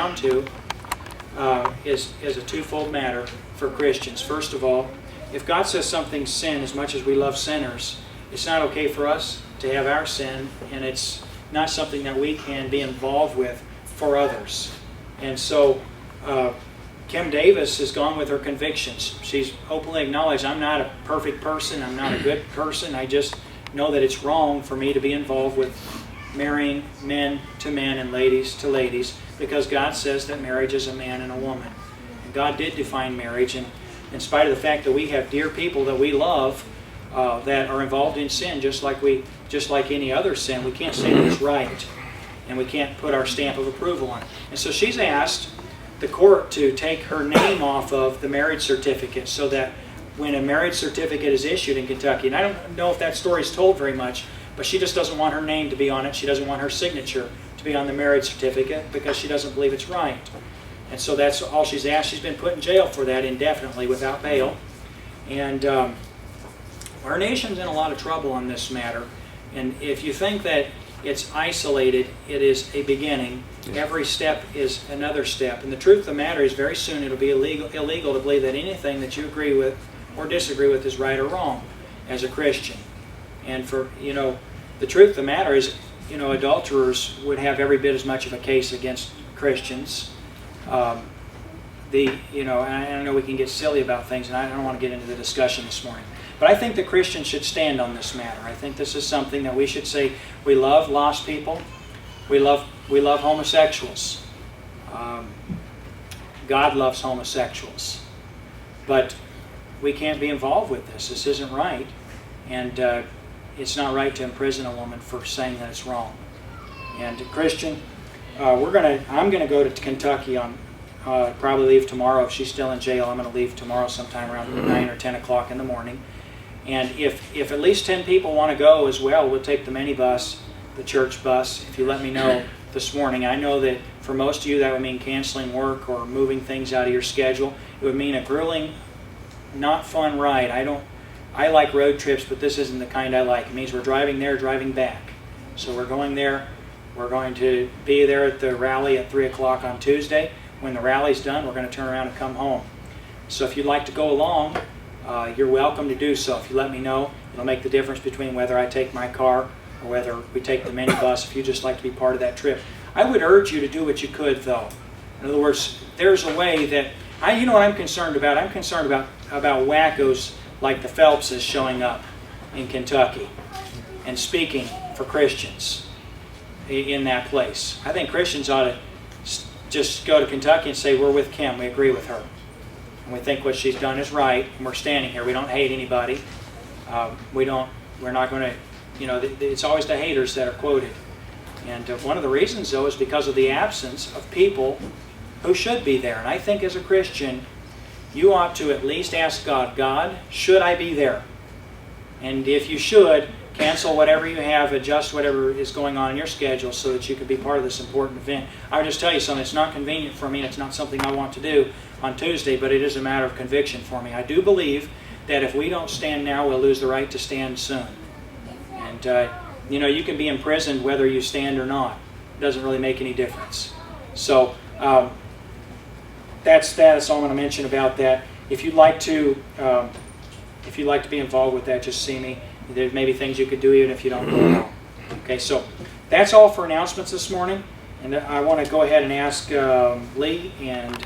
down to is a twofold matter for Christians. First of all, if God says something's sin, as much as we love sinners, it's not okay for us to have our sin, and it's not something that we can be involved with for others. And so Kim Davis has gone with her convictions. She's openly acknowledged, I'm not a perfect person, I'm not a good person, I just know that it's wrong for me to be involved with marrying men to men and ladies to ladies, because God says that marriage is a man and a woman. And God did define marriage, and in spite of the fact that we have dear people that we love that are involved in sin, just like any other sin, we can't say that it's right, and we can't put our stamp of approval on it. And so she's asked the court to take her name off of the marriage certificate, so that when a marriage certificate is issued in Kentucky, and I don't know if that story is told very much, but she just doesn't want her name to be on it. She doesn't want her signature to be on the marriage certificate because she doesn't believe it's right. And so that's all she's asked. She's been put in jail for that indefinitely without bail. And our nation's in a lot of trouble on this matter. And if you think that it's isolated, it is a beginning. Every step is another step. And the truth of the matter is, very soon it'll be illegal to believe that anything that you agree with or disagree with is right or wrong as a Christian. And for, the truth of the matter is, adulterers would have every bit as much of a case against Christians. I know we can get silly about things, and I don't want to get into the discussion this morning. But I think that Christians should stand on this matter. I think this is something that we should say. We love lost people. We love homosexuals. God loves homosexuals. But we can't be involved with this. This isn't right. And it's not right to imprison a woman for saying that it's wrong. And Christian, I'm going to go to Kentucky on probably leave tomorrow. If she's still in jail, I'm going to leave tomorrow sometime around 9 or 10 o'clock in the morning. And if at least 10 people want to go as well, we'll take the minibus, the church bus, if you let me know this morning. I know that for most of you that would mean canceling work or moving things out of your schedule. It would mean a grueling, not fun ride. I like road trips, but this isn't the kind I like. It means we're driving there, driving back. So we're going there. We're going to be there at the rally at 3 o'clock on Tuesday. When the rally's done, we're going to turn around and come home. So if you'd like to go along, you're welcome to do so. If you let me know, it'll make the difference between whether I take my car or whether we take the minibus, if you'd just like to be part of that trip. I would urge you to do what you could, though. In other words, there's a way that, you know what I'm concerned about? I'm concerned about wackos like the Phelpses showing up in Kentucky and speaking for Christians in that place. I think Christians ought to just go to Kentucky and say, we're with Kim, we agree with her. And we think what she's done is right, and we're standing here. We don't hate anybody. We're not going to, it's always the haters that are quoted. And one of the reasons, though, is because of the absence of people who should be there. And I think as a Christian, you ought to at least ask God, should I be there? And if you should, cancel whatever you have, adjust whatever is going on in your schedule so that you can be part of this important event. I would just tell you something, it's not convenient for me, it's not something I want to do on Tuesday, but it is a matter of conviction for me. I do believe that if we don't stand now, we'll lose the right to stand soon. And, you can be imprisoned whether you stand or not. It doesn't really make any difference. So, that's all I'm going to mention about that. If you'd like to be involved with that, just see me. There may be things you could do even if you don't go along. Okay, so that's all for announcements this morning. And I want to go ahead and ask Lee and